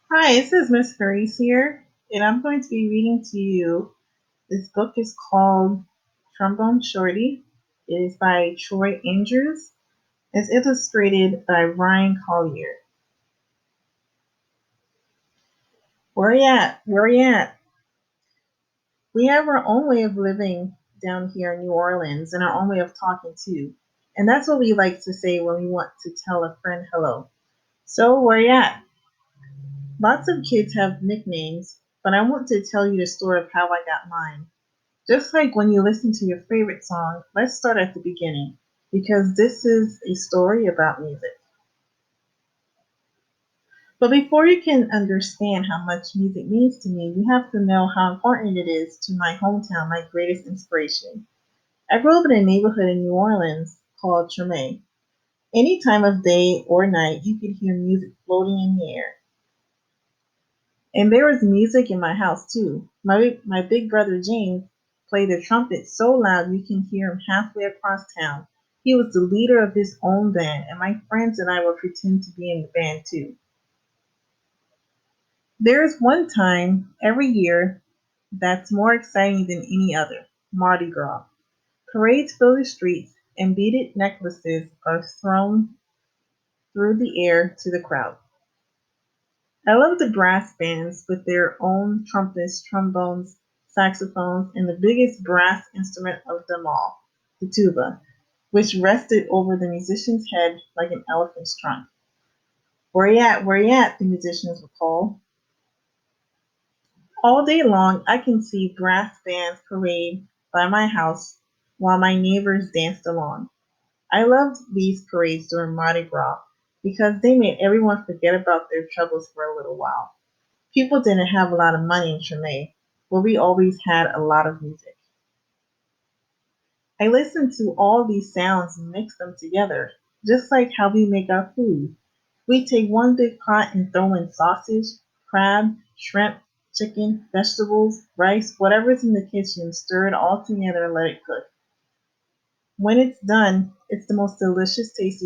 Hi, this is Miss Merisisier, and I'm going to be reading to you. This book is called Trombone Shorty. It is by Troy Andrews. It's illustrated by Ryan Collier. Where you at? Where you at? We have our own way of living down here in New Orleans and our own way of talking too. And that's what we like to say when we want to tell a friend hello. So, where you at? Lots of kids have nicknames, but I want to tell you the story of how I got mine. Just like when you listen to your favorite song, let's start at the beginning because this is a story about music. But before you can understand how much music means to me, you have to know how important it is to my hometown, my greatest inspiration. I grew up in a neighborhood in New Orleans called Treme. Any time of day or night, you could hear music floating in the air. And there was music in my house too. My big brother James played the trumpet so loud you can hear him halfway across town. He was the leader of his own band, and my friends and I would pretend to be in the band too. There is one time every year that's more exciting than any other: Mardi Gras. Parades fill the streets, and beaded necklaces are thrown through the air to the crowd. I love the brass bands with their own trumpets, trombones, saxophones, and the biggest brass instrument of them all, the tuba, which rested over the musician's head like an elephant's trunk. Where you at? Where you at? The musicians would call. All day long, I can see brass bands parade by my house while my neighbors danced along. I loved these parades during Mardi Gras because they made everyone forget about their troubles for a little while. People didn't have a lot of money in Chennai, but we always had a lot of music. I listened to all these sounds and mix them together, just like how we make our food. We take one big pot and throw in sausage, crab, shrimp, chicken, vegetables, rice, whatever's in the kitchen, stir it all together and let it cook. When it's done, it's the most delicious taste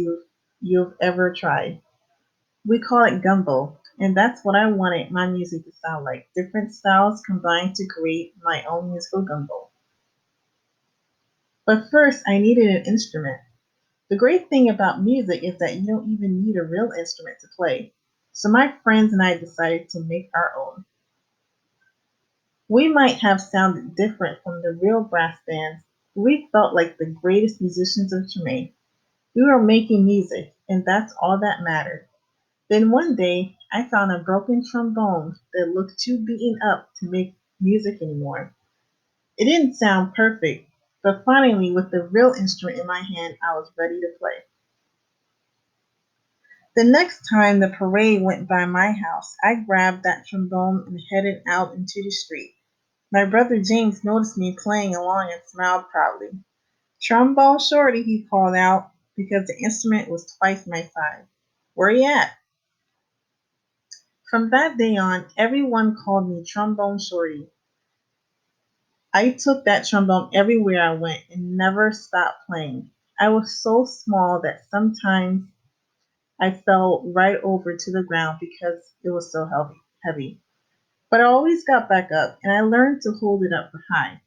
you've ever tried. We call it gumbo, and that's what I wanted my music to sound like: different styles combined to create my own musical gumbo. But first, I needed an instrument. The great thing about music is that you don't even need a real instrument to play. So my friends and I decided to make our own. We might have sounded different from the real brass bands, but we felt like the greatest musicians of Jamaica. We were making music, and that's all that mattered. Then one day I found a broken trombone that looked too beaten up to make music anymore. It didn't sound perfect, but finally, with the real instrument in my hand, I was ready to play. The next time the parade went by my house, I grabbed that trombone and headed out into the street. My brother James noticed me playing along and smiled proudly. "Trombone Shorty," he called out, because the instrument was twice my size. "Where you at?" From that day on, everyone called me Trombone Shorty. I took that trombone everywhere I went and never stopped playing. I was so small that sometimes I fell right over to the ground because it was so heavy. But I always got back up and I learned to hold it up high.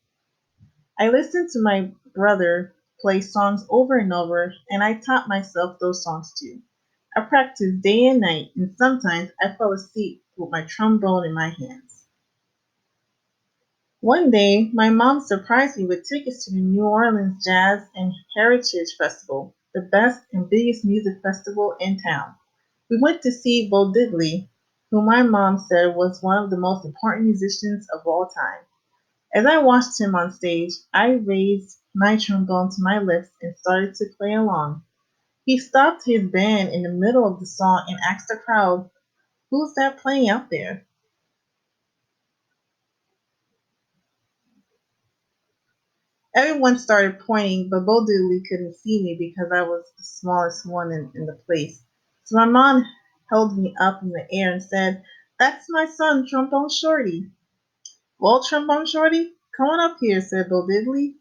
I listened to my brother play songs over and over, and I taught myself those songs too. I practiced day and night, and sometimes I fell asleep with my trombone in my hands. One day, my mom surprised me with tickets to the New Orleans Jazz and Heritage Festival, the best and biggest music festival in town. We went to see Bo Diddley, who my mom said was one of the most important musicians of all time. As I watched him on stage, I raised my trombone to my lips and started to play along. He stopped his band in the middle of the song and asked the crowd, "Who's that playing out there?" Everyone started pointing, but Bo Diddley couldn't see me because I was the smallest one in the place. So my mom held me up in the air and said, "That's my son, Trombone Shorty." "Well, Trombone Shorty, come on up here," said Bo Diddley.